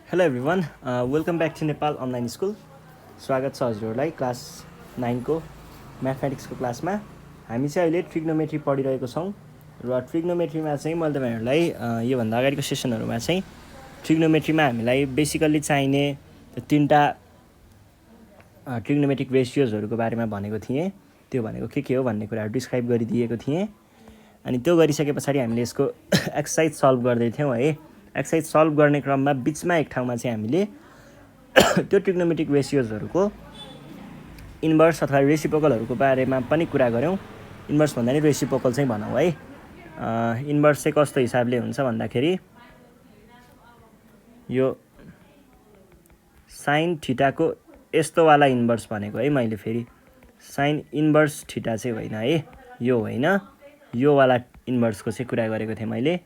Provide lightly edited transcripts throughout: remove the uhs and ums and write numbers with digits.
Hello everyone, welcome back to Nepal online school. स्वागत छ हजुरहरूलाई क्लास 9 को म्याथमेटिक्सको क्लासमा। हामी चाहिँ अहिले ट्रिग्नोमेट्री पढिरहेको छौँ र ट्रिग्नोमेट्रीमा चाहिँ मैले तपाईँहरूलाई योभन्दा अगाडिको सेसनहरूमा चाहिँ ट्रिग्नोमेट्रीमा हामीलाई बेसिकल्ली चाहिने त्यो तिनवटा ट्रिग्नोमेट्रिक रेसियोजहरूको बारेमा भनेको थिएँ। त्यो भनेको के हो भन्ने कुराहरू डिस्क्राइब गरिदिएको थिएँ। अनि त्यो गरिसके पछाडि हामीले यसको एक्सर्साइज सल्भ गर्दै थियौँ है। एक्सर्साइज सल्भ गर्ने क्रममा बिचमा एक ठाउँमा चाहिँ हामीले त्यो ट्रिग्नोमेट्रिक रेसियोजहरूको इन्भर्स अथवा रेसिप्रोकलहरूको बारेमा पनि कुरा गऱ्यौँ। इन्भर्स भन्दा नि रेसिप्रोकल चाहिँ भनौँ है। इन्भर्स चाहिँ कस्तो हिसाबले हुन्छ भन्दाखेरि यो साइन थीटाको यस्तोवाला इन्भर्स भनेको है। मैले फेरि साइन इन्भर्स थीटा चाहिँ होइन है, यो होइन, यो वाला इन्भर्सको चाहिँ कुरा गरेको थिएँ मैले।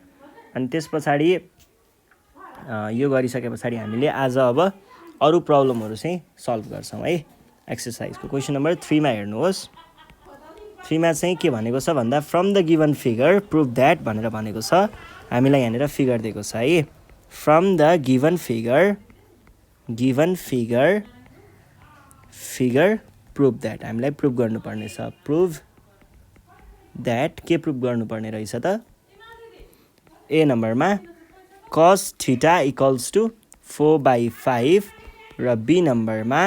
अनि त्यस पछाडि यो गरिसके पछाडि हामीले आज अब अरू प्रब्लमहरू चाहिँ सल्भ गर्छौँ है। एक्सर्साइजको क्वेसन नम्बर 3 मा हेर्नुहोस्। 3 मा चाहिँ के भनेको छ भन्दा from the given figure prove that भनेर भनेको छ। हामीलाई यहाँनिर फिगर दिएको छ है। From the given figure prove that हामीलाई प्रुभ गर्नुपर्ने छ। प्रुभ द्याट के प्रुभ गर्नुपर्ने रहेछ त? ए नम्बरमा cos थीटा इक्वल्स टु 4/5 र बी नम्बरमा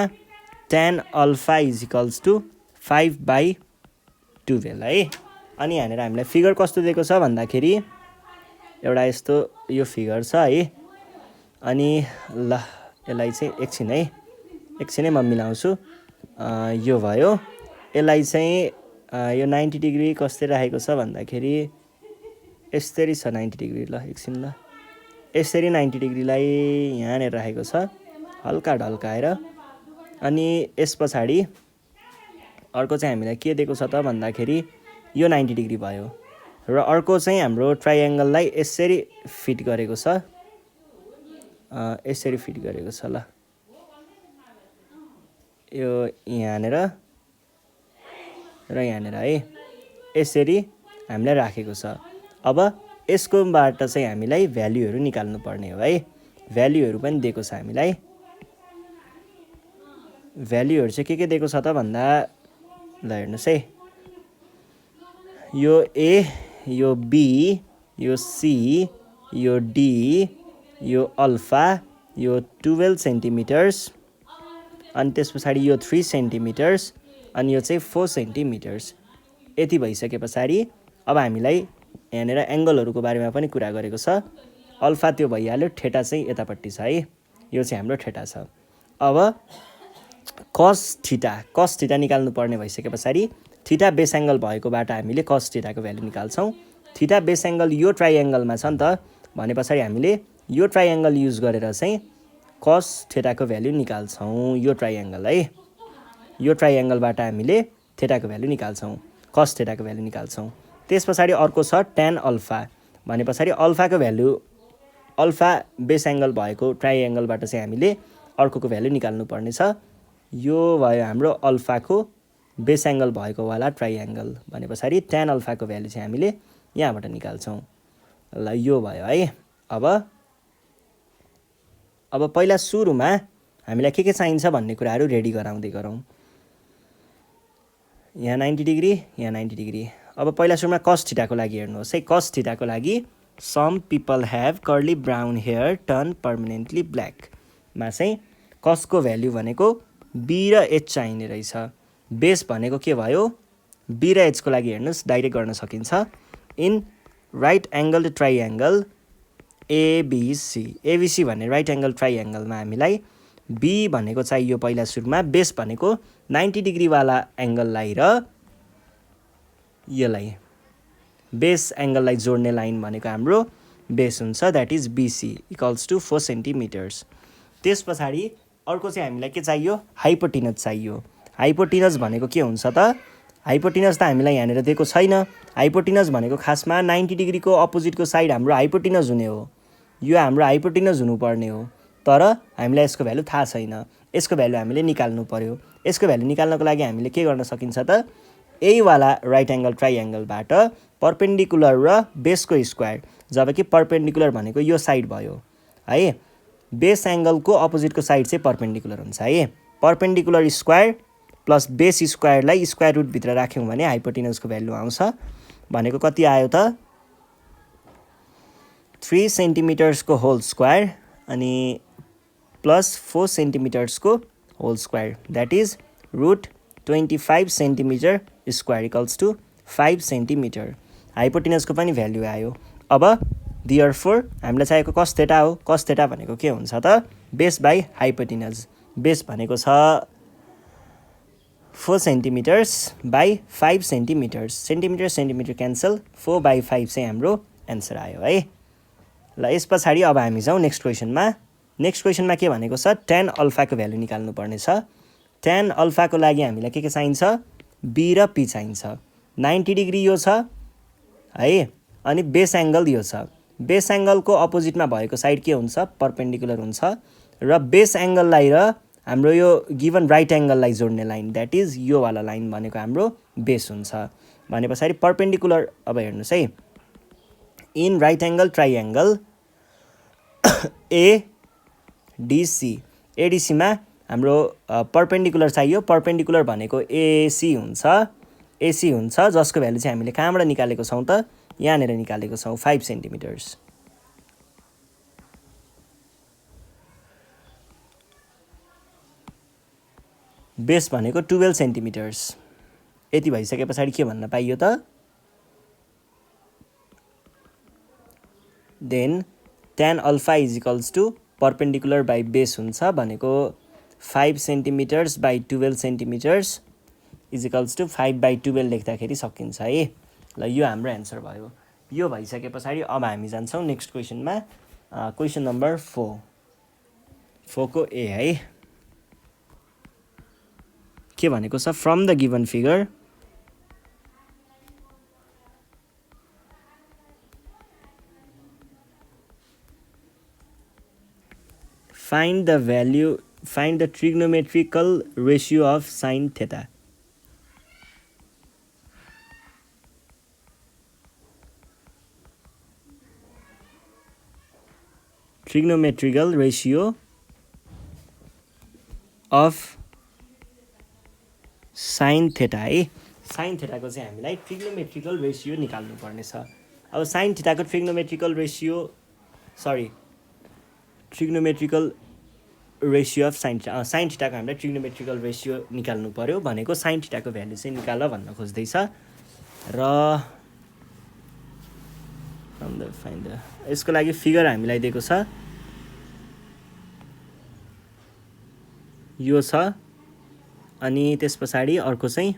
tan alpha is equals to 5/12 है। अनि यहाँनिर हामीलाई फिगर कस्तो दिएको छ भन्दाखेरि एउटा यस्तो यो फिगर छ है। अनि ल यसलाई चाहिँ एकछिनै म मिलाउँछु। यो भयो। यसलाई चाहिँ यो 90 डिग्री कस्तै राखेको छ भन्दाखेरि यसरी छ 90 डिग्री। ल एकछिन ल यसरी 90 डिग्रीलाई यहाँनिर राखेको छ हल्का ढल्काएर। अनि यस पछाडि अर्को चाहिँ हामीलाई के दिएको छ त भन्दाखेरि यो 90 डिग्री भयो र अर्को चाहिँ हाम्रो ट्राइएङ्गललाई यसरी फिट गरेको छ। यसरी फिट गरेको छ। ल यो यहाँनिर र यहाँनिर है यसरी हामीलाई राखेको छ। अब यसकोबाट चाहिँ हामीलाई भ्याल्युहरू निकाल्नु पर्ने हो है। भ्याल्युहरू पनि दिएको छ हामीलाई। भ्याल्युहरू चाहिँ के दिएको छ त भन्दा ल हेर्नुहोस् है। यो ए, यो बी, यो सी, यो डी, यो अल्फा, यो 12 सेन्टिमिटर्स, अनि त्यस पछाडि यो 3 सेन्टिमिटर्स, अनि यो चाहिँ 4 सेन्टिमिटर्स। यति भइसके पछाडि अब हामीलाई यहाँनिर एङ्गलहरूको बारेमा पनि कुरा गरेको छ। अल्फा त्यो भइहाल्यो, थीटा चाहिँ यतापट्टि छ है। यो चाहिँ हाम्रो थीटा छ। अब cos थीटा निकाल्नु पर्ने भइसके पछाडि थीटा बेस एङ्गल भएकोबाट हामीले cos थीटाको भ्यालु निकाल्छौँ। थीटा बेस एङ्गल यो ट्राइएङ्गलमा छ नि त भने पछाडि हामीले यो ट्राइएङ्गल युज गरेर चाहिँ cos थीटाको भ्यालु निकाल्छौँ। यो ट्राइएङ्गल है, यो ट्राइएङ्गलबाट हामीले थीटाको भ्यालु निकाल्छौँ, cos थीटाको भ्यालु निकाल्छौँ। त्यस पछाडि अर्को छ tan अल्फा भने पछाडि अल्फाको भ्यालु अल्फा बेस एङ्गल भएको ट्राइएङ्गलबाट चाहिँ हामीले अर्कोको भ्यालु निकाल्नु पर्ने छ। यो भयो हाम्रो अल्फाको बेस एङ्गल भएको वाला ट्राइएङ्गल भने पछाडि tan अल्फाको भ्यालु चाहिँ हामीले यहाँबाट निकाल्छौँ। ल यो भयो है। अब पहिला सुरुमा हामीलाई के चाहिन्छ भन्ने कुराहरू रेडी गराउँदै गरौँ। यहाँ 90 डिग्री, यहाँ 90 डिग्री। अब पहिला सुरुमा cos थीटाको लागि हेर्नुहोस् है। cos थीटाको लागि some people have curly brown hair turn permanently black मा चाहिँ कसको भ्याल्यु भनेको बी र एच चाहिने रहेछ। बेस भनेको के भयो? बी र एचको लागि हेर्नुहोस् डाइरेक्ट गर्न सकिन्छ। इन राइट एङ्गल ट्राइएङ्गल एबिसी भन्ने राइट एङ्गल ट्राइएङ्गलमा हामीलाई बी भनेको चाहियो पहिला सुरुमा। बेस भनेको 90 डिग्रीवाला एङ्गललाई र यसलाई बेस एङ्गललाई जोड्ने लाइन भनेको हाम्रो बेस हुन्छ, that is BC equals to 4 centimetres. त्यस पछाडि अर्को चाहिँ हामीलाई के चाहियो? हाइपोटिनज चाहियो। हाइपोटिनज भनेको के हुन्छ त? हाइपोटिनज त हामीलाई यहाँनिर दिएको छैन। हाइपोटिनज भनेको खासमा 90 डिग्रीको अपोजिटको साइड हाम्रो हाइपोटिनज हुने हो। यो हाम्रो हाइपोटिनज हुनुपर्ने हो, तर हामीलाई यसको भ्यालु थाहा छैन। यसको भ्यालु हामीले निकाल्नु पर्यो। यसको भ्यालु निकाल्नको लागि हामीले के गर्न सकिन्छ त? यही वाला राइट एङ्गल ट्राइएङ्गलबाट पर्पेन्डिकुलर र बेसको स्क्वायर, जब कि पर्पेन्डिकुलर भनेको यो साइड भयो है। बेस एङ्गलको अपोजिटको साइड चाहिँ पर्पेन्डिकुलर हुन्छ है। पर्पेन्डिकुलर स्क्वायर प्लस बेस स्क्वायरलाई स्क्वायर रुटभित्र राख्यौँ भने हाइपोटेनसको भ्यालु आउँछ। भनेको कति आयो त 3 सेन्टिमिटर्सको होल स्क्वायर अनि प्लस 4 सेन्टिमिटर्सको whole square that is √25 centimetre square equals to 5 centimetre. हाइपोटेनसको पनि भ्यालु आयो। अब देयरफोर हामीलाई चाहिएको कस थेटा हो। कस थेटा भनेको के हुन्छ त बेस बाई हाइपोटेनस। बेस भनेको छ 4 सेन्टिमिटर्स बाई 5 सेन्टिमिटर्स। सेन्टिमिटर क्यान्सल 4/5 चाहिँ हाम्रो एन्सर आयो है। ल यस पछाडि अब हामी जाउँ नेक्स्ट क्वेसनमा। नेक्स्ट क्वेसनमा के भनेको छ tan अल्फाको भ्यालु निकाल्नु पर्ने छ। tan अल्फाको लागि हामीलाई के चाहिन्छ बी र पी चाहिन्छ। 90 डिग्री यो छ है अनि बेस एङ्गल यो छ। बेस एङ्गलको अपोजिटमा भएको साइड के हुन्छ पर्पेन्डिकुलर हुन्छ र बेस एङ्गललाई र हाम्रो यो गिभन राइट एङ्गललाई जोड्ने लाइन द्याट इज यो वाला लाइन भनेको हाम्रो बेस हुन्छ। भने पछाडि पर्पेन्डिकुलर अब हेर्नुहोस् है in right angle triangle ADC. एडिसीमा हाम्रो पर्पेन्डिकुलर चाहियो। पर्पेन्डिकुलर भनेको एसी हुन्छ जसको भ्यालु चाहिँ हामीले कहाँबाट निकालेको छौँ त यहाँनिर निकालेको छौँ 5 सेन्टिमिटर्स। बेस भनेको 12 सेन्टिमिटर्स। यति भइसके पछाडि के भन्न पाइयो त then tan alpha is equals to perpendicular by base हुन्छ भनेको 5 centimetres by 12 centimetres is equals to 5/12 लेख्दाखेरि सकिन्छ है। ल यो हाम्रो एन्सर भयो। यो भइसके पछाडि अब हामी जान्छौँ नेक्स्ट क्वेसनमा। क्वेसन नम्बर 4 को ए है। के भनेको छ from the given figure find the trigonometrical ratio of sin theta। trigonometrical ratio of sin theta है। sin theta को चाहिँ हामीलाई trigonometrical ratio निकाल्नु पर्ने छ। अब sin theta को trigonometrical ratio of sin theta को हामीलाई trigonometrical ratio निकाल्नु पर्यो भनेको sin theta को भ्यालु चाहिँ निकाल भन्न खोज्दैछ र यसको लागि फिगर हामीलाई दिएको छ यो छ अनि त्यस पछाडि अर्को चाहिँ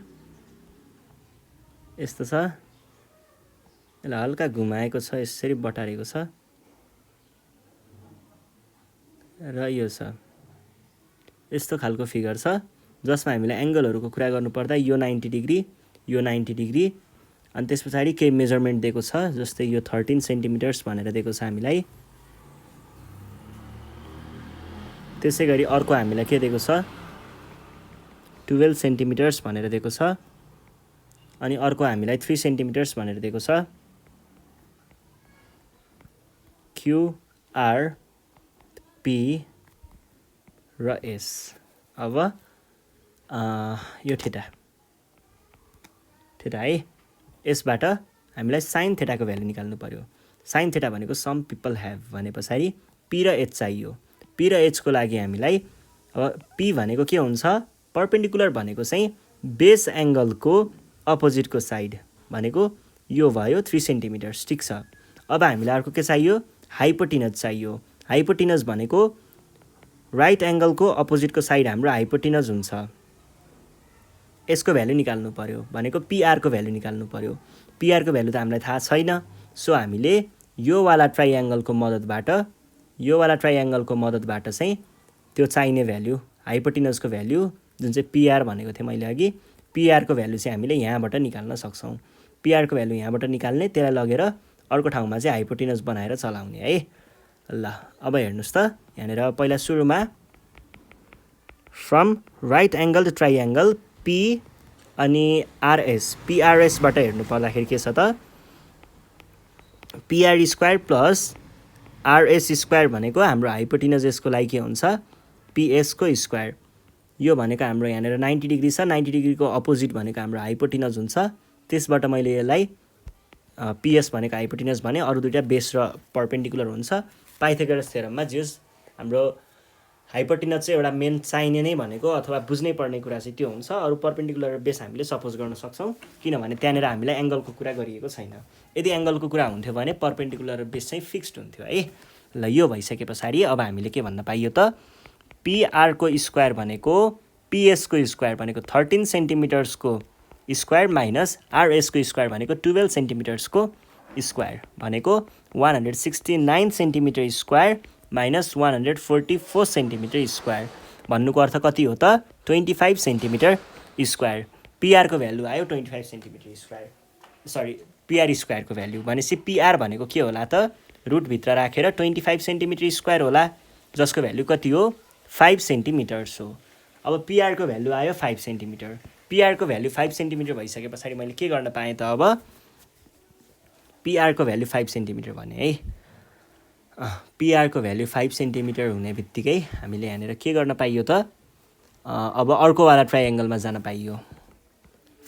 यस्तो छ। यसलाई हल्का घुमाएको छ यसरी बटारेको छ र यो छ। यस्तो खालको फिगर छ जसमा हामीलाई एङ्गलहरूको कुरा गर्नुपर्दा यो 90 डिग्री यो 90 डिग्री अनि त्यस पछाडि केही मेजरमेन्ट दिएको छ जस्तै यो 13 सेन्टिमिटर्स भनेर दिएको छ हामीलाई। त्यसै गरी अर्को हामीलाई के दिएको छ 12 सेन्टिमिटर्स भनेर दिएको छ अनि अर्को हामीलाई 3 सेन्टिमिटर्स भनेर दिएको छ। क्युआर पी र एस। अब यो थीटा है यसबाट हामीलाई साइन थीटाको भ्यालु निकाल्नु पर्यो। साइन थीटा भनेको सम पिपल ह्याभ भने पछाडि पी र एच चाहियो। पी र एचको लागि हामीलाई अब पी भनेको के हुन्छ पर्पेन्डिकुलर भनेको चाहिँ बेस एङ्गलको अपोजिटको साइड भनेको यो भयो 3 सेन्टिमिटर्स ठीक छ। अब हामीलाई अर्को के चाहियो हाइपोटेनस चाहियो। हाइपोटेनस भनेको राइट एङ्गलको अपोजिटको साइड हाम्रो हाइपोटेनस हुन्छ। यसको भ्यालु निकाल्नु पर्यो भनेको पीआरको भ्यालु निकाल्नु पर्यो। पीआरको भ्यालु त हामीलाई थाहा छैन सो हामीले यो वाला ट्राइएङ्गलको मद्दतबाट चाहिँ त्यो चाहिने भ्यालु हाइपोटेनसको भ्यालु जुन चाहिँ पीआर भनेको थिएँ मैले अघि पीआरको भ्यालु चाहिँ हामीले यहाँबाट निकाल्न सक्छौँ। पीआरको भ्यालु यहाँबाट निकाल्ने त्यसलाई लगेर अर्को ठाउँमा चाहिँ हाइपोटेनस बनाएर चलाउने है। ल अब हेर्नुहोस् त यहाँनिर पहिला सुरुमा from right angle to triangle P अनि आरएस पीआरएसबाट हेर्नु पर्दाखेरि के छ त PR square plus RS square भनेको हाम्रो हाइपोटेनस यसको लागि के हुन्छ पिएस को स्क्वायर। यो भनेको हाम्रो यहाँनिर 90 डिग्री छ, 90 डिग्रीको अपोजिट भनेको हाम्रो हाइपोटेनस हुन्छ। त्यसबाट मैले यसलाई पिएस भनेको हाइपोटेनस भने, अरू दुईटा बेस र परपेन्डिकुलर हुन्छ। पाइथागोरस थ्योरममा जस हाम्रो हाइपोटेनस चाहिँ एउटा मेन चाहिने नै भनेको अथवा बुझ्नै पर्ने कुरा चाहिँ त्यो हुन्छ। अरू परपेन्डिकुलर बेस हामीले सपोज गर्न सक्छौँ, किनभने त्यहाँनिर हामीलाई एङ्गलको कुरा गरिएको छैन। यदि एङ्गलको कुरा हुन्थ्यो भने परपेन्डिकुलर बेस चाहिँ फिक्स्ड हुन्थ्यो है। ल यो भइसके पछाडि अब हामीले के भन्न पाइयो त, पिआरको स्क्वायर भनेको पिएसको स्क्वायर भनेको 13 सेन्टिमिटर्सको स्क्वायर माइनस आरएसको स्क्वायर भनेको 12 सेन्टिमिटर्सको स्क्वायर भनेको 169 centimetre square minus 144 centimetre square. भन्नुको अर्थ कति हो त 25 सेन्टिमिटर स्क्वायर। पिआरको भ्यालु आयो 25 सेन्टिमिटर स्क्वायर, सरी पिआर स्क्वायरको भ्यालु भनेपछि पिआर भनेको के होला त, रुटभित्र राखेर 25 सेन्टिमिटर स्क्वायर होला, जसको भ्यालु कति हो 5 सेन्टिमिटर्स हो। अब पिआरको भ्यालु आयो 5 सेन्टिमिटर। पिआरको भ्यालु 5 सेन्टिमिटर भइसके पछाडि मैले के गर्न पाएँ त, अब पिआरको भ्यालु 5 सेन्टिमिटर भने है, पिआरको भ्यालु 5 सेन्टिमिटर हुने बित्तिकै हामीले यहाँनिर के गर्न पाइयो त, अब अर्कोवाला ट्राइएङ्गलमा जान पाइयो।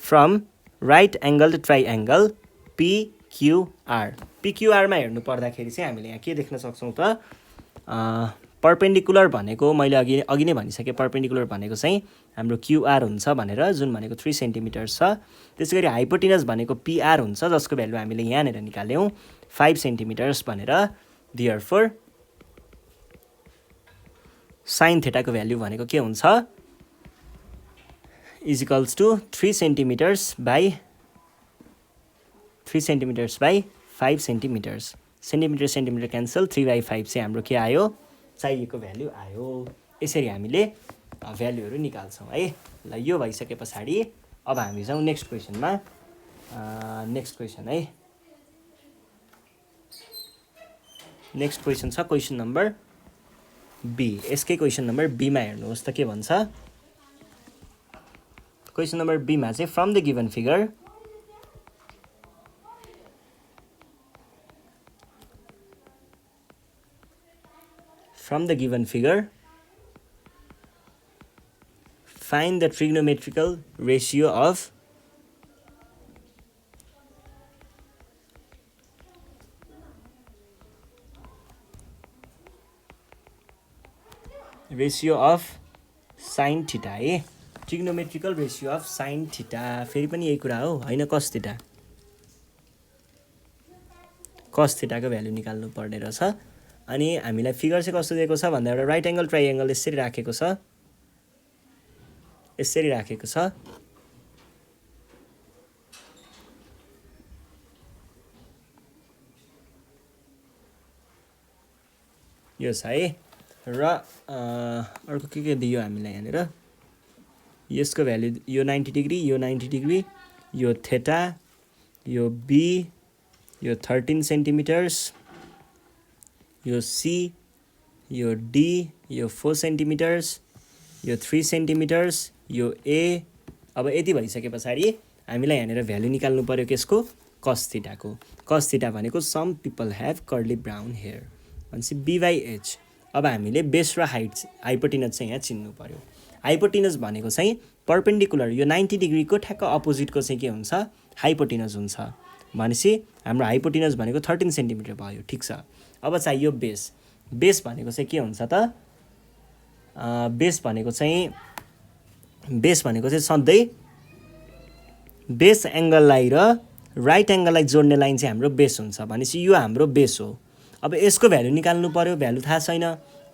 फ्रम राइट एङ्गल ट्राइएङ्गल पिक्युआर, पिक्युआरमा हेर्नु पर्दाखेरि चाहिँ हामीले यहाँ के देख्न सक्छौँ त, परपेन्डिकुलर भनेको मैले अघि नै भनिसकेँ, परपेन्डिकुलर भनेको चाहिँ हाम्रो क्युआर हुन्छ भनेर, जुन भनेको 3 सेन्टिमिटर छ। त्यसै गरी हाइपोटेनस भनेको पिआर हुन्छ, जसको भ्यालु हामीले यहाँनिर निकाल्यौँ 5 सेन्टिमिटर्स भनेर। देयरफोर साइन थेटाको भ्यालु भनेको के हुन्छ, is equals to 3 centimetres by 5 centimetres. Centimetre centimetre cancel, 3/5 चाहिँ हाम्रो के आयो, चाहिएको भ्यालु आयो। यसरी हामीले भ्यालुहरू निकाल्छौँ है। ल यो भइसके पछाडि अब हामी जाउँ नेक्स्ट क्वेसनमा। नेक्स्ट क्वेसन है, नेक्स्ट क्वेसन छ क्वेसन नम्बर बी। यसकै क्वेसन नम्बर बीमा हेर्नुहोस् त के भन्छ। क्वेसन नम्बर बीमा चाहिँ from the given figure find the trigonometrical ratio of sin theta है। Trigonometrical ratio of sin theta फेरि पनि यही कुरा हो हैन, cos theta, cos theta को भ्यालु निकाल्नु पर्ने रहेछ। अनि हामीलाई फिगर चाहिँ कस्तो दिएको छ भन्दा एउटा राइट एङ्गल ट्राइएङ्गल यसरी राखेको छ, यसरी राखेको छ। यो छ है। र अर्को के दियो हामीलाई यहाँनिर, यसको भ्यालु यो 90 डिग्री, यो 90 डिग्री, यो थेटा, यो बी, यो 13 सेन्टिमिटर्स, यो सी, यो डी, यो 4 सेन्टिमिटर्स, यो 3 सेन्टिमिटर्स, यो ए। अब यति भइसके पछाडि हामीलाई यहाँनिर भ्यालु निकाल्नु पर्यो केसको, cos थीटाको। cos थीटा भनेको some people have curly brown hair भनेपछि b/h। अब हामीले बेस र हाइपोटेनस चाहिँ यहाँ चिन्नु पर्यो। हाइपोटेनस भनेको चाहिँ परपेन्डिकुलर यो 90 डिग्रीको ठ्याक्क अपोजिटको चाहिँ के हुन्छ, हाइपोटेनस हुन्छ। भनेपछि हाम्रो हाइपोटेनस भनेको 13 सेन्टिमिटर भयो, ठिक छ। अब चाहियो बेस। बेस भनेको चाहिँ के हुन्छ त, बेस भनेको चाहिँ सधैँ बेस एङ्गललाई र राइट एङ्गललाई जोड्ने लाइन चाहिँ हाम्रो बेस हुन्छ। भनेपछि यो हाम्रो बेस हो। अब यसको भ्यालु निकाल्नु पर्यो, भ्यालु थाहा छैन।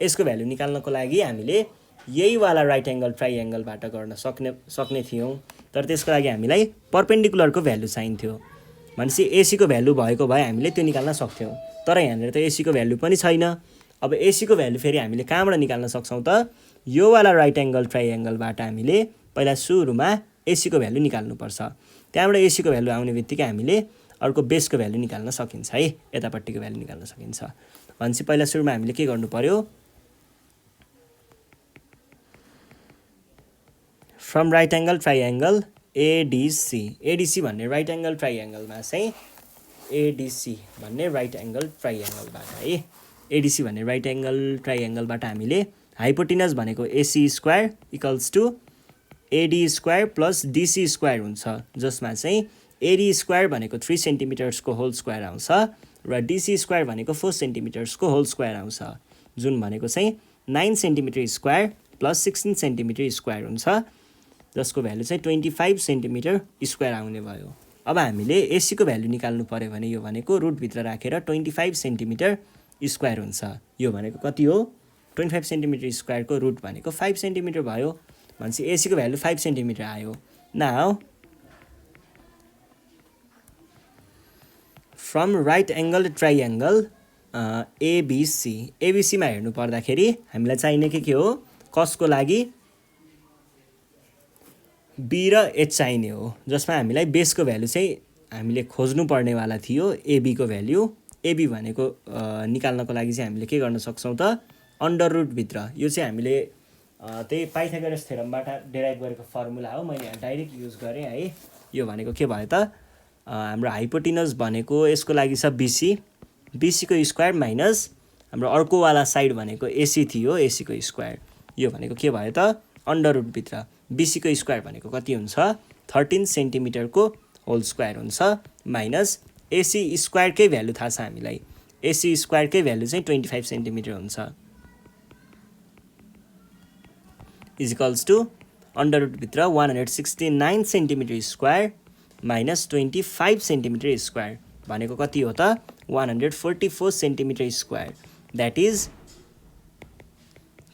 यसको भ्यालु निकाल्नको लागि हामीले यहीवाला राइट एङ्गल ट्राइएङ्गलबाट गर्न सक्ने थियौँ, तर त्यसको लागि हामीलाई परपेन्डिकुलरको भ्यालु चाहिन्थ्यो। भनेपछि एसीको भ्यालु भएको भए हामीले त्यो निकाल्न सक्थ्यौँ, तर यहाँनिर त एसीको भ्यालु पनि छैन। अब एसीको भ्यालु फेरि हामीले कहाँबाट निकाल्न सक्छौँ त, योवाला राइट एङ्गल ट्राइएङ्गलबाट हामीले पहिला सुरुमा एसीको भ्यालु निकाल्नुपर्छ। त्यहाँबाट एसीको भ्यालु आउने बित्तिकै हामीले अर्को बेसको भ्यालु निकाल्न सकिन्छ है, यतापट्टिको भ्यालु निकाल्न सकिन्छ। भनेपछि पहिला सुरुमा हामीले के गर्नु पर्यो, from right angle triangle ADC. ADC भन्ने राइट एङ्गल ट्राइएङ्गलमा चाहिँ एडिसी भन्ने राइट एङ्गल ट्राइएङ्गलबाट है एडिसी भन्ने राइट एङ्गल ट्राइएङ्गलबाट हामीले हाइपोटेनस भनेको AC square equals to AD square plus DC square हुन्छ, जसमा चाहिँ एडी स्क्वायर भनेको 3 सेन्टिमिटर्सको होल स्क्वायर आउँछ र डिसी स्क्वायर भनेको 4 सेन्टिमिटर्सको होल स्क्वायर आउँछ, जुन भनेको चाहिँ 9 centimetre square plus 16 centimetre square हुन्छ, जसको भ्यालु चाहिँ 25 सेन्टिमिटर स्क्वायर आउने भयो। अब हामीले एसीको भ्यालु निकाल्नु पर्यो भने यो भनेको रुटभित्र राखेर 25 सेन्टिमिटर स्क्वायर हुन्छ। यो भनेको कति हो? 25 सेन्टिमिटर स्क्वायरको रुट भनेको 5 सेन्टिमिटर भयो, भनेपछि एसीको भ्यालु 5 सेन्टिमिटर आयो। नाउ फ्रम राइट एङ्गल ट्राइएङ्गल एबिसीमा हेर्नु पर्दाखेरि हामीलाई चाहिने के हो? कसको लागि बी र एच चाहिने हो, जसमा हामीलाई बेसको भ्यालु चाहिँ हामीले खोज्नु पर्नेवाला थियो एबीको भ्यालु। एबी भनेको निकाल्नको लागि चाहिँ हामीले के गर्न सक्छौँ त? अन्डर रुटभित्र, यो चाहिँ हामीले त्यही पाइथागोरस थ्योरमबाट डेराइभ गरेको फर्मुला हो, मैले डाइरेक्ट युज गरेँ है। यो भनेको के भयो त? हाम्रो हाइपोटेनस भनेको यसको लागि छ बिसी, बिसीको स्क्वायर माइनस हाम्रो अर्कोवाला साइड भनेको एसी थियो, एसीको स्क्वायर। यो भनेको के भयो त? अन्डर रुटभित्र बिसीको स्क्वायर भनेको कति हुन्छ? 13 सेन्टिमिटरको होल स्क्वायर हुन्छ माइनस एसी स्क्वायरकै भ्यालु थाहा छ हामीलाई, एसी स्क्वायरकै भ्यालु चाहिँ 25 सेन्टिमिटर हुन्छ, इजिकल्स टु अन्डर रुटभित्र 169 centimetre square minus 25 centimetre square भनेको कति हो त? 144 centimetre square, that is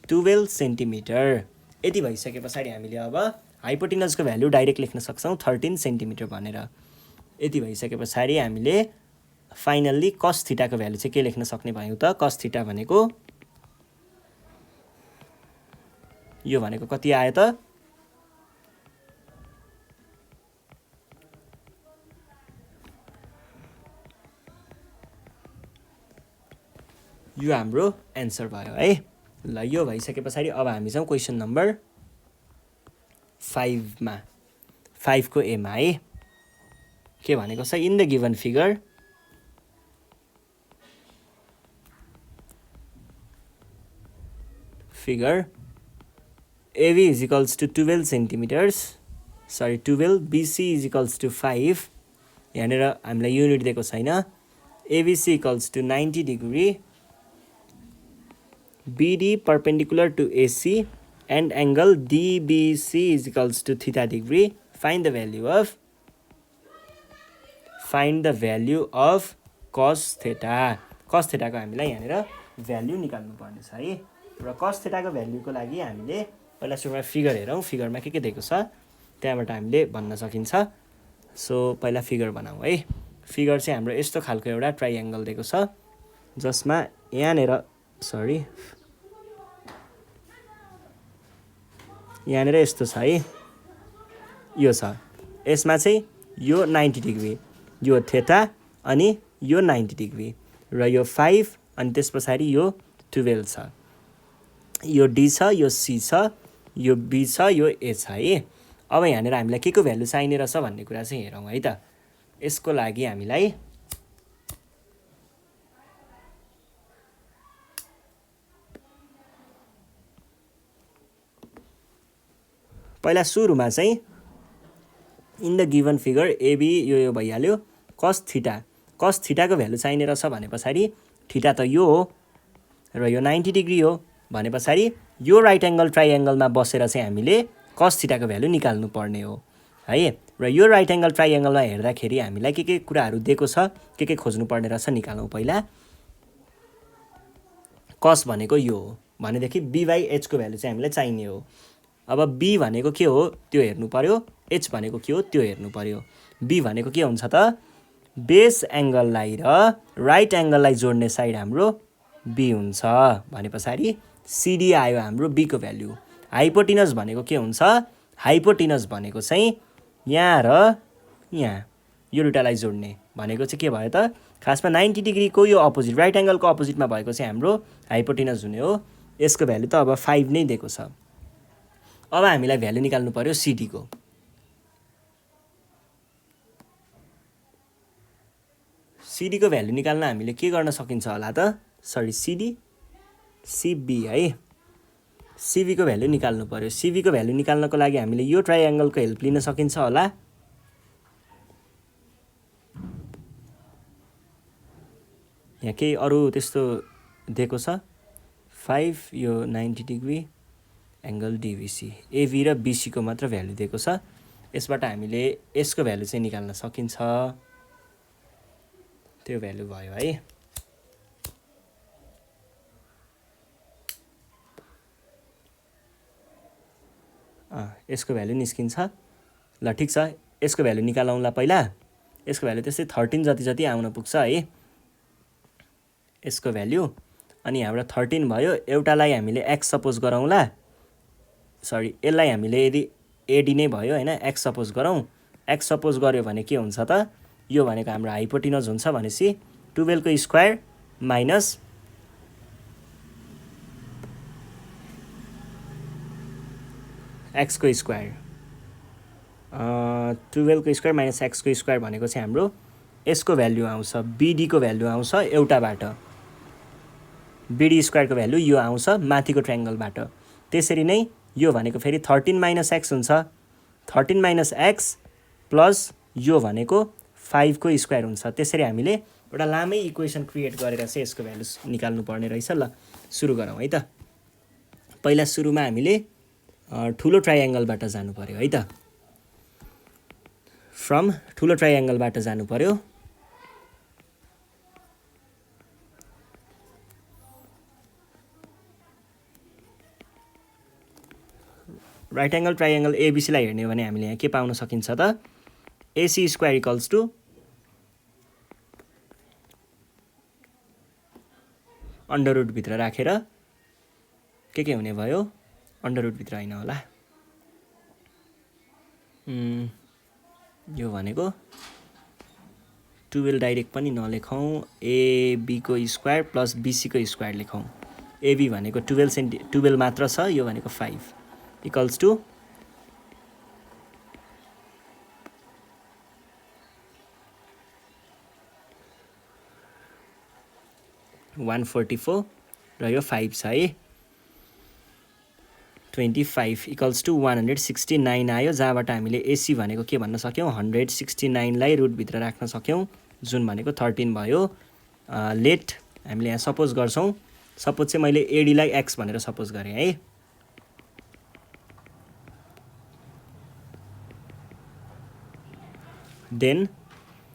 12 centimetre. यति भइसके पछाडि हामीले अब हाइपोटेनसको भ्यालु डाइरेक्ट लेख्न सक्छौँ 13 सेन्टिमिटर भनेर। यति भइसके पछाडि हामीले फाइनल्ली कस थीटाको भ्यालु चाहिँ के लेख्न सक्ने भयौँ त? कस थीटा भनेको यो भनेको कति आयो त? यो हाम्रो एन्सर भयो है। ल यो भइसके पछाडि अब हामी जाउँ क्वेसन नम्बर 5मा, 5 को एमा है। के भनेको छ? In the given figure AB is equals to 12 सेन्टिमिटर्स, sorry 12, BC is equals to 5, यहाँनिर हामीलाई युनिट दिएको छैन, ABC equals to 90 degree, BD perpendicular to AC and angle DBC is equals to theta degree. Find the value of cos theta. Cos theta को हामीलाई यहाँनिर value निकाल्नु पर्ने छ है। र cos theta को भ्यालुको लागि हामीले पहिला सुरुमा फिगर हेरौँ, फिगरमा के दिएको छ त्यहाँबाट हामीले भन्न सकिन्छ। सो पहिला फिगर बनाऊ है। फिगर चाहिँ हाम्रो यस्तो खालको एउटा ट्राइएङ्गल दिएको छ, जसमा यहाँनिर यस्तो छ है, यो छ, यसमा चाहिँ यो 90 डिग्री, यो थेटा अनि यो 90 डिग्री र यो 5 अनि त्यस पछाडि यो 12 छ, यो डी छ, यो सी छ, यो बी छ, यो ए छ है। अब यहाँनिर हामीलाई के को भ्यालु चाहिने रहेछ भन्ने कुरा चाहिँ हेरौँ है त। यसको लागि हामीलाई पहिला सुरुमा चाहिँ in the given figure AB यो भइहाल्यो। कस थीटाको भ्यालु चाहिने रहेछ भने पछाडि थीटा त यो हो र यो 90 डिग्री हो भने पछाडि यो राइट एङ्गल ट्राइएङ्गलमा बसेर चाहिँ हामीले कस थीटाको भ्यालु निकाल्नु पर्ने हो है। र यो राइट एङ्गल ट्राइएङ्गलमा हेर्दाखेरि हामीलाई के कुराहरू दिएको छ, के खोज्नु पर्ने रहेछ निकालौँ। पहिला कस भनेको यो हो भनेदेखि b/h को भ्यालु चाहिँ हामीलाई चाहिने हो। अब b भनेको के हो त्यो हेर्नु पर्यो, h भनेको के हो त्यो हेर्नु पर्यो। b भनेको के हुन्छ त? बेस एङ्गललाई र राइट एङ्गललाई जोड्ने साइड हाम्रो b हुन्छ भने पछाडि CD आयो हाम्रो b को भ्यालु। हाइपोटेनस भनेको के हुन्छ? हाइपोटेनस भनेको चाहिँ यहाँ र यहाँ यो दुटालाई जोड्ने भनेको चाहिँ के भयो त? खासमा 90 डिग्रीको यो अपोजिट राइट एङ्गलको अपोजिटमा भएको चाहिँ हाम्रो हाइपोटेनस हुने हो। यसको भ्यालु त अब 5 नै दिएको छ। अब हामीलाई भ्यालु निकाल्नु पर्यो CD को। CD को भ्यालु निकाल्न हामीले के गर्न सकिन्छ होला त? सरी सिडी सिबी है। सिबीको भ्यालु निकाल्नु पर्यो। सिबीको भ्यालु निकाल्नको लागि हामीले यो ट्राइएङ्गलको हेल्प लिन सकिन्छ होला। यहाँ केही अरू त्यस्तो दिएको छ 5 यो 90 डिग्री एङ्गल डिबिसी एबी र बिसीको मात्र भ्यालु दिएको छ। यसबाट हामीले यसको भ्यालु चाहिँ निकाल्न सकिन्छ। त्यो भ्यालु भयो है। यसको भ्यालु निस्किन्छ। ल ठिक छ, यसको भ्यालु निकालौँला पहिला। यसको भ्यालु त्यस्तै 13 जति आउन पुग्छ है यसको भ्यालु। अनि यहाँबाट 13 भयो। एउटालाई हामीले एक्स सपोज गरौँला, सरी यसलाई हामीले यदि एडी नै भयो हैन, एक्स सपोज गरौँ। एक्स सपोज गर्यो भने के हुन्छ त, यो भनेको हाम्रो हाइपोटेनस हुन्छ भनेपछि 12 को स्क्वायर माइनस एक्स को स्क्वायर 12 को स्क्वायर माइनस एक्स को स्क्वायर भनेको चाहिँ हाम्रो यसको भ्यालु आउँछ, बीडी को भ्यालु आउँछ एउटाबाट। बीडी स्क्वायरको भ्यालु यो आउँछ माथिको ट्रायङ्गलबाट। त्यसरी नै यो भनेको फेरि 13 माइनस एक्स हुन्छ। 13 माइनस एक्स प्लस यो भनेको 5 को स्क्वायर हुन्छ। त्यसरी हामीले एउटा लामै इक्वेसन क्रिएट गरेर चाहिँ यसको भ्यालु निकाल्नु पर्ने रहेछ। ल सुरु गरौँ है त। पहिला सुरुमा हामीले ठुलो ट्रायङ्गलबाट जानु पर्यो है त। फ्रम ठुलो ट्रायङ्गलबाट जानु पर्यो। राइट एङ्गल ट्रायङ्गल एबिसीलाई हेर्ने हो भने हामीले यहाँ के पाउन सकिन्छ त, AC square equals to under रुटभित्र राखेर के हुने भयो, अन्डर रुटभित्र होइन होला, यो भनेको 12 डाइरेक्ट पनि नलेखौँ, एबीको स्क्वायर प्लस बीसीको स्क्वायर लेखौँ। एबी भनेको 12 मात्र छ, यो भनेको 5 इक्वल्स टु 144 र यो 5 छ है। 25 इक्वल्स टु 169 आयो, जहाँबाट हामीले एसी भनेको के भन्न सक्यौँ, 169 लाई रुटभित्र राख्न सक्यौँ, जुन भनेको 13 भयो। लेट हामीले यहाँ सपोज गर्छौँ, सपोज चाहिँ मैले एडीलाई एक्स भनेर सपोज गरेँ है। देन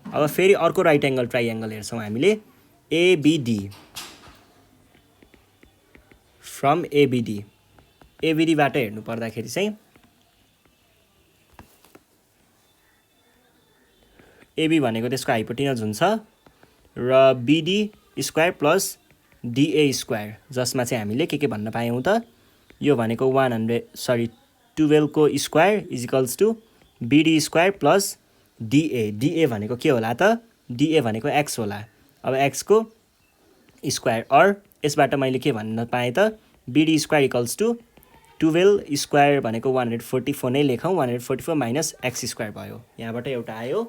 अब फेरि अर्को राइट एङ्गल ट्राइएङ्गल हेर्छौँ हामीले, एबिडी। फ्रम एबिडी, एबिडीबाट हेर्नु पर्दाखेरि चाहिँ एबी भनेको त्यसको हाइपोटेनस हुन्छ र बिडी स्क्वायर प्लस डिए स्क्वायर, जसमा चाहिँ हामीले के भन्न पायौँ त, यो भनेको 12 को square is equals to BD square plus DA. DA भनेको के होला त, डिए भनेको एक्स होला। अब एक्सको स्क्वायर, अर यसबाट मैले के भन्न पाएँ त, BD square equals to 12 square भनेको 144 नै लेखौँ, 144 माइनस एक्स स्क्वायर भयो। यहाँबाट एउटा आयो।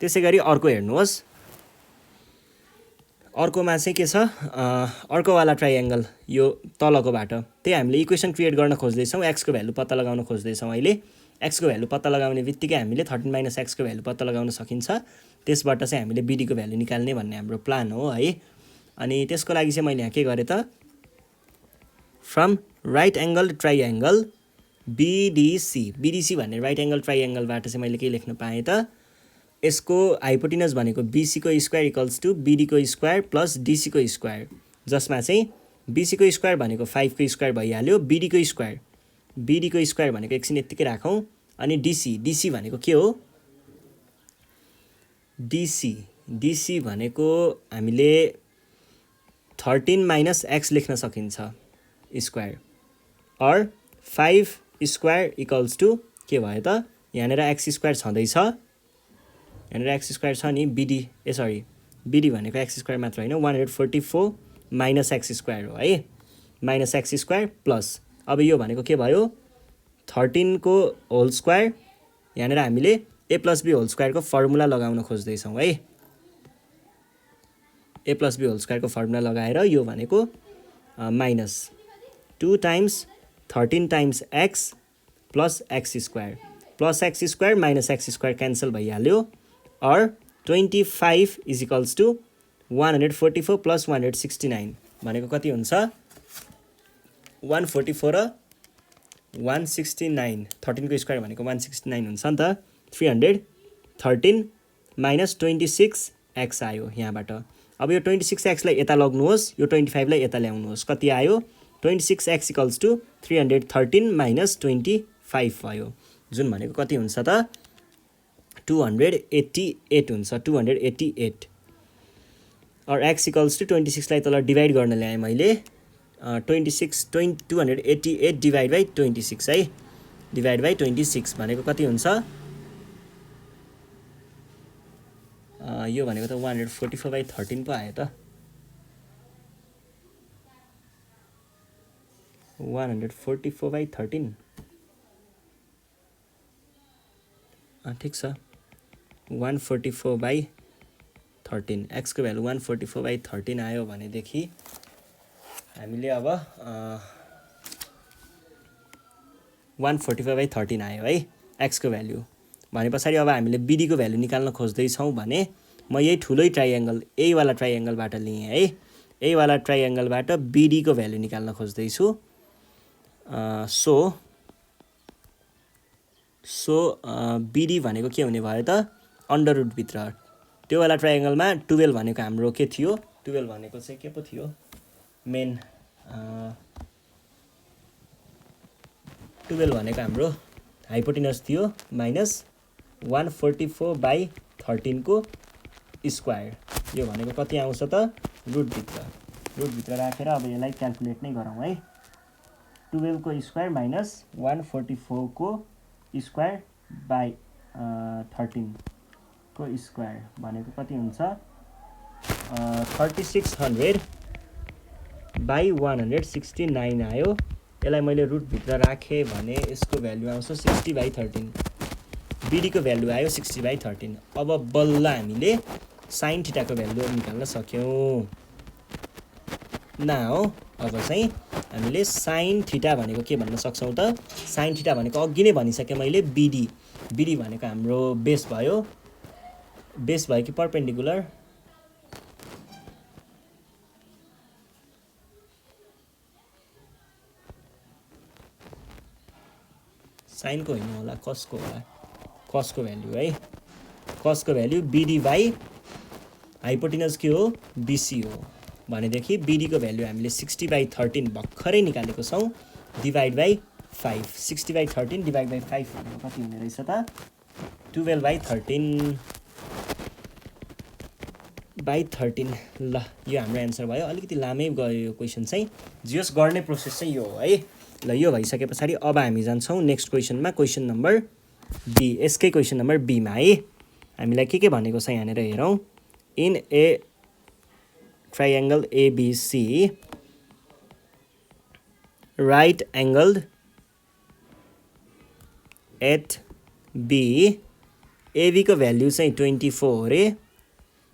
त्यसै गरी अर्को हेर्नुहोस्, अर्कोमा चाहिँ के छ, अर्कोवाला ट्राइएङ्गल यो तलकोबाट त्यही हामीले इक्वेसन क्रिएट गर्न खोज्दैछौँ, एक्सको भ्यालु पत्ता लगाउन खोज्दैछौँ। अहिले एक्सको भ्यालु पत्ता लगाउने बित्तिकै हामीले 13 माइनस एक्सको भ्यालु पत्ता लगाउन सकिन्छ। त्यसबाट चाहिँ हामीले बिडीको भ्यालु निकाल्ने भन्ने हाम्रो प्लान हो है। अनि त्यसको लागि चाहिँ मैले यहाँ के गरेँ त, from right angle triangle BDC, BDC भन्ने राइट एङ्गल ट्राइएङ्गलबाट चाहिँ मैले के लेख्न पाएँ त, यसको हाइपोटेनस भनेको बीसीको स्क्वायर इक्वल्स टु बीडीको स्क्वायर प्लस डीसीको स्क्वायर, जसमा चाहिँ बीसीको स्क्वायर भनेको 5 को स्क्वायर भइहाल्यो, बीडीको स्क्वायर भनेको एकछिन यत्तिकै राखौँ। अनि डिसी भनेको के हो, डिसी भनेको हामीले 13 माइनस एक्स लेख्न सकिन्छ square, or 5 square equals to के भयो त, यहाँनिर एक्स स्क्वायर छँदैछ, यहाँनिर एक्स स्क्वायर छ नि, बिडी भनेको एक्स स्क्वायर मात्र होइन, 144 माइनस एक्स स्क्वायर हो है, माइनस एक्स स्क्वायर प्लस, अब यो भनेको के भयो 13 को होल स्क्वायर, यहाँनिर हामीले a + b होल स्क्वायरको फर्मुला लगाउन खोज्दैछौँ है। a + b होल स्क्वायरको फर्मुला लगाएर यो भनेको -2 × 13 × x + x square plus x square minus x square cancel भइहाल्यो। और 25 = 144 + 169 भनेको कति हुन्छ? 144 र 169 13 को स्क्वायर भनेको 169 हुन्छ नि त। 313 - 26x आयो यहाँबाट। अब यो 26x लाई यता लग्नुहोस्, यो 25 लाई यता ल्याउनुहोस्, कति आयो? 26x = 313 - 25 भयो, जुन भनेको कति हुन्छ त? 288 हुन्छ, 288। और x = 26 लाई तल डिभाइड गर्न ल्याएँ मैले। 288 डिभाइड बाई 26 है, डिभाइड बाई 26 भनेको कति हुन्छ? यो भनेको त 144/13 पो आयो त। 144/13 ठिक छ। 144/13 x को भ्यालु 144/13 आयो भनेदेखि हामीले अब 144/13 आयो है x को भ्यालु। भने पछाडि अब हामीले BD को भ्यालु निकाल्न खोज्दैछौँ भने म यही ठुलै ट्राइएङ्गल A वाला ट्राइएङ्गलबाट लिएँ है। A वाला ट्राइएङ्गलबाट BD को भ्यालु निकाल्न खोज्दैछु। BD भनेको के हुने भयो त? √ भित्र। त्यो वाला ट्राइएङ्गलमा 12 भनेको हाम्रो के थियो? 12 भनेको चाहिँ के पो थियो? मेन 12 भनेको हाम्रो हाइपोटेनस थियो माइनस 144/13 को स्क्वायर। यो भनेको कति आउँछ त? रुट भित्र राखेर अब यसलाई क्याल्कुलेट नै गरौँ है। 12 को स्क्वायर माइनस 144 को स्क्वायर बाई 13 को स्क्वायर भनेको कति हुन्छ? 3600/169 आयो। यसलाई मैले रुट भित्र राखेँ भने यसको भ्यालु आउँछ 60/13। BD को भ्यालु आयो 60/13। अब बल्ल हामीले sin θ को भ्यालु निकाल्न सक्यौँ। नाउ अब चाहिँ हामीले sin θ भनेको के भन्न सक्छौँ त? sin θ भनेको अघि नै भनिसकेँ मैले BD भनेको हाम्रो बेस भयो। बेस भयो कि परपेन्डिकुलर? साइन को होइन होला, कस को होला। कस को भ्यालु है। कस को भ्यालु BD बाई हाइपोटेनस के हो? BC हो भनेदेखि BD को भ्यालु हामीले 60/13 भर्खरै निकालेको छौँ, डिभाइड बाई 5। 60/13 डिभाइड बाई 5 भनेको कति हुने रहेछ त? 12/13/13। ल यो हाम्रो एन्सर भयो। अलिकति लामै गयो यो क्वेसन चाहिँ, जियोस् गर्ने प्रोसेस चाहिँ यो हो है। ल यो भइसके पछाडि अब हामी जान्छौँ नेक्स्ट क्वेसनमा, क्वेसन नम्बर B। यसकै क्वेसन नम्बर B मा है हामीलाई के भनेको छ यहाँनिर हेरौँ। In a triangle ABC right angled at B, AB को भ्यालु चाहिँ 24 हो रे।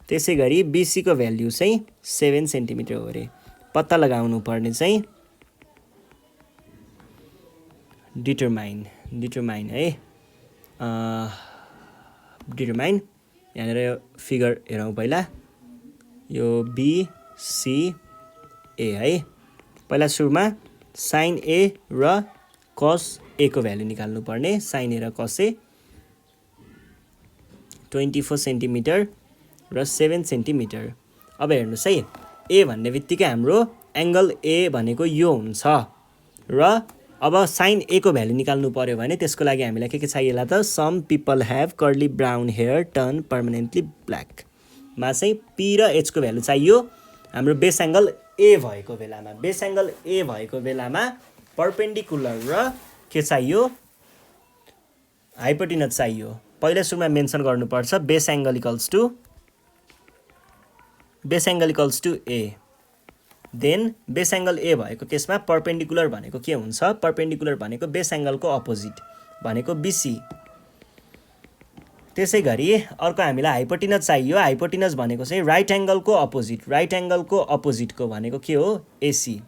त्यसै गरी BC को भ्यालु चाहिँ 7 सेन्टिमिटर हो रे। पत्ता लगाउनु पर्ने चाहिँ डिटरमाइन है। डिटरमाइन यहाँनिर यो फिगर हेरौँ पहिला। यो BCA है। पहिला सुरुमा sin A र cos A को भ्यालु निकाल्नु पर्ने। sin A र cos A 24 सेन्टिमिटर र 7 सेन्टिमिटर। अब हेर्नुहोस् है, A भन्ने बित्तिकै हाम्रो एङ्गल A भनेको यो हुन्छ र अब sin A को भ्यालु निकाल्नु पर्यो भने त्यसको लागि हामीलाई के चाहिएला त? Some people have curly brown hair turn permanently black मा चाहिँ P र H को भ्यालु चाहियो हाम्रो बेस एङ्गल A भएको बेलामा। बेस एङ्गल A भएको बेलामा परपेन्डिकुलर र के चाहियो? हाइपोटेनस चाहियो। पहिला सुरुमा मेन्सन गर्नुपर्छ base angle equals to A। Then base angle A भएको केसमा परपेन्डिकुलर भनेको के हुन्छ? परपेन्डिकुलर भनेको बेस एङ्गलको अपोजिट भनेको BC। त्यसै गरी अर्को हामीलाई हाइपोटेनस चाहियो। हाइपोटेनस भनेको चाहिँ राइट एङ्गलको अपोजिटको भनेको के हो? एसी।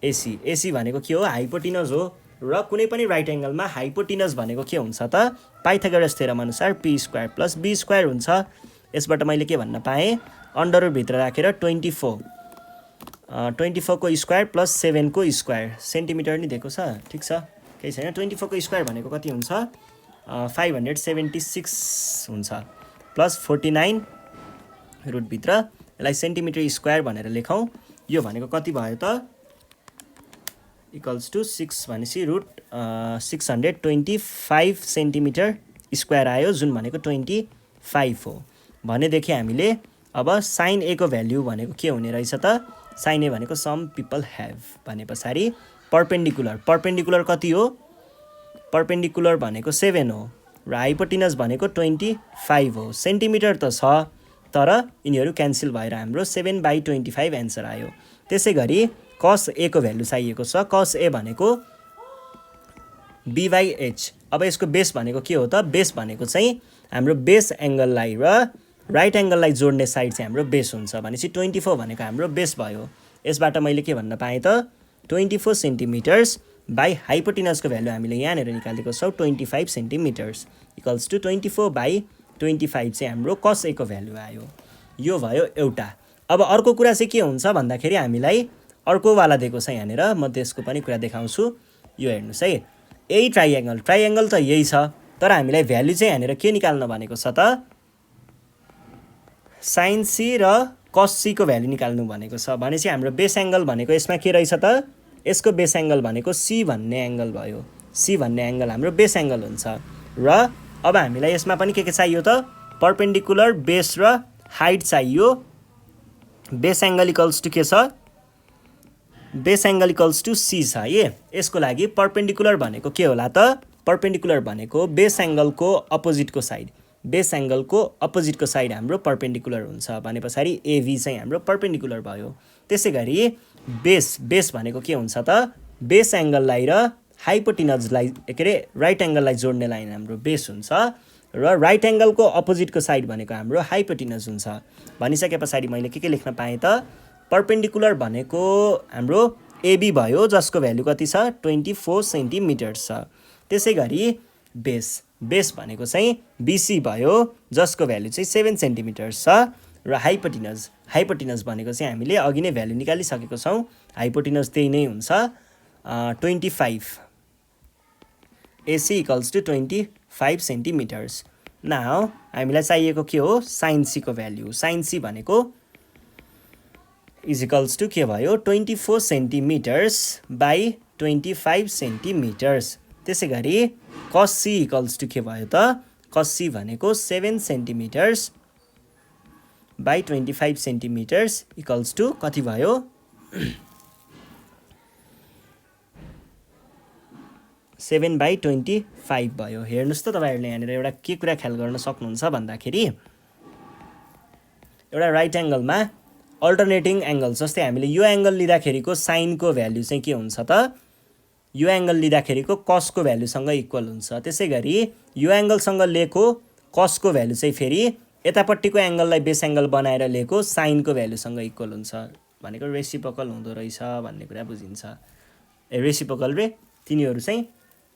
एसी भनेको के हो? हाइपोटेनस हो। र कुनै पनि राइट एङ्गलमा हाइपोटेनस भनेको के हुन्छ त? पाइथागोरस थ्योरम अनुसार p² + b² हुन्छ। यसबाट मैले के भन्न पाएँ? अन्डर रुट भित्र राखेर 24 को स्क्वायर प्लस 7 को स्क्वायर सेन्टिमिटर नि दिएको छ। ठिक छ, केही छैन। 24 को स्क्वायर भनेको कति हुन्छ? 576 हुन्छ प्लस 49 रुटभित्र यसलाई सेन्टिमिटर स्क्वायर भनेर लेखौँ। यो भनेको कति भयो त? इक्वल्स टु 6 भनेपछि रुट 625 सेन्टिमिटर स्क्वायर आयो, जुन भनेको 25 हो। भनेदेखि हामीले अब साइन ए को भ्याल्यु भनेको के हुने रहेछ त? साइन ए भनेको सम पिपल ह्याभ भने पछाडि पर्पेन्डिकुलर कति हो? पर्पेन्डिकुलर भनेको 7 हो र हाइपोटेनस भनेको 25 हो। सेन्टिमिटर त छ तर यिनीहरू क्यान्सल भएर हाम्रो 7/25 एन्सर आयो। त्यसै गरी कस ए को भ्यालु चाहिएको छ। कस ए भनेको b/h। अब यसको बेस भनेको के हो त? बेस भनेको चाहिँ हाम्रो बेस एङ्गललाई र राइट एङ्गललाई जोड्ने साइड चाहिँ हाम्रो बेस हुन्छ। भनेपछि 24 भनेको हाम्रो बेस भयो। यसबाट मैले के भन्न पाएँ त? 24 सेन्टिमिटर्स बाई हाइपोटेनसको भ्यालु हामीले यहाँनिर निकालेको छौँ 25 सेन्टिमिटर्स इक्वल्स टु 24/25 चाहिँ हाम्रो कस ए को भ्यालु आयो। यो भयो एउटा। अब अर्को कुरा चाहिँ के हुन्छ भन्दाखेरि हामीलाई अर्कोवाला दिएको छ यहाँनिर, म त्यसको पनि कुरा देखाउँछु। यो हेर्नुहोस् है, यही ट्राइएङ्गल त यही छ, तर हामीलाई भ्यालु चाहिँ यहाँनिर के निकाल्न भनेको छ त? साइन सी र कस सी को भ्यालु निकाल्नु भनेको छ। भनेपछि हाम्रो बेस एङ्गल भनेको यसमा के रहेछ त? यसको बेस एङ्गल भनेको सी भन्ने एङ्गल भयो। सी भन्ने एङ्गल हाम्रो बेस एङ्गल हुन्छ। र अब हामीलाई यसमा पनि के चाहियो त? पर्पेन्डिकुलर बेस र हाइट चाहियो। बेस एङ्गल इक्वल्स टु के छ? Base angle equals to C छ। यसको लागि पर्पेन्डिकुलर भनेको के होला त? पर्पेन्डिकुलर भनेको बेस एङ्गलको अपोजिटको साइड। बेस एङ्गलको अपोजिटको साइड हाम्रो पर्पेन्डिकुलर हुन्छ भने पछाडि एभी चाहिँ हाम्रो पर्पेन्डिकुलर भयो। त्यसै गरी बेस भनेको के हुन्छ त? बेस एङ्गललाई र हाइपोटेनसलाई राइट एङ्गललाई जोड्ने लाइन हाम्रो बेस हुन्छ र राइट एङ्गलको अपोजिटको साइड भनेको हाम्रो हाइपोटेनस हुन्छ। भनिसके पछाडि मैले के लेख्न पाएँ त? पर्पेन्डिकुलर भनेको हाम्रो एबी भयो, जसको भ्यालु कति छ? 24 सेन्टिमिटर छ। त्यसै गरी बेस भनेको चाहिँ बिसी भयो, जसको भ्यालु चाहिँ 7 सेन्टिमिटर छ। र हाइपोटेनस भनेको चाहिँ हामीले अघि नै भ्यालु निकालिसकेको छौँ। हाइपोटेनस त्यही नै हुन्छ 25। AC equals to 25 centimetres. Now हामीलाई चाहिएको के हो? साइन सी को भ्यालु। साइन सी भनेको इज इक्वल्स टु के भयो? 24 सेन्टिमिटर्स बाई 25 सेन्टिमिटर्स। त्यसै गरी कस सी इक्वल्स टु के भयो त? कस सी भनेको 7 centimetres by 25 centimetres equals to कति भयो? 7/25 भयो। हेर्नुहोस् त तपाईँहरूले यहाँनिर एउटा के कुरा ख्याल गर्न सक्नुहुन्छ भन्दाखेरि एउटा राइट एङ्गलमा अल्टरनेटिङ एङ्गल, जस्तै हामीले यो एङ्गल लिँदाखेरिको साइनको भ्यालु चाहिँ के हुन्छ त? यो एङ्गल लिँदाखेरिको कसको भ्यालुसँग इक्वल हुन्छ। त्यसै गरी यो एङ्गलसँग लिएको कसको भ्यालु चाहिँ फेरि यतापट्टिको एङ्गललाई बेस एङ्गल बनाएर लिएको साइनको भ्यालुसँग इक्वल हुन्छ। भनेको रेसिप्रोकल हुँदो रहेछ भन्ने कुरा बुझिन्छ। रेसिप्रोकल तिनीहरू चाहिँ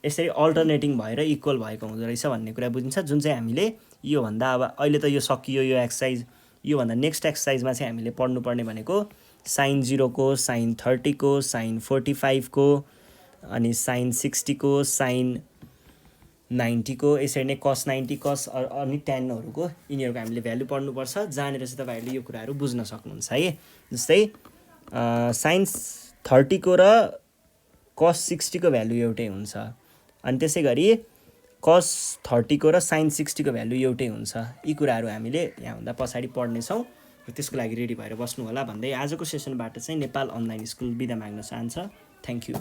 यसरी अल्टरनेटिङ भएर इक्वल भएको हुँदो रहेछ भन्ने कुरा बुझिन्छ, जुन चाहिँ हामीले योभन्दा अब अहिले त यो सकियो यो एक्सर्साइज। योभन्दा नेक्स्ट एक्सर्साइजमा चाहिँ हामीले पढ्नुपर्ने भनेको साइन 0 को, साइन 30 को, साइन 45 को, अनि साइन 60 को, साइन 90 को, यसरी नै कस 90, कस अनि टेनहरूको यिनीहरूको हामीले भ्यालु पढ्नुपर्छ, जहाँनिर चाहिँ तपाईँहरूले यो कुराहरू बुझ्न सक्नुहुन्छ है। जस्तै साइन 30 को र कस 60 को भ्यालु एउटै हुन्छ, अनि त्यसै गरी कस 30 को र साइन 60 को भ्यालु एउटै हुन्छ। यी कुराहरू हामीले यहाँभन्दा पछाडि पढ्नेछौँ र त्यसको लागि रेडी भएर बस्नु होला भन्दै आजको सेसनबाट चाहिँ नेपाल अनलाइन स्कुल बिदा माग्न चाहन्छ। Thank you.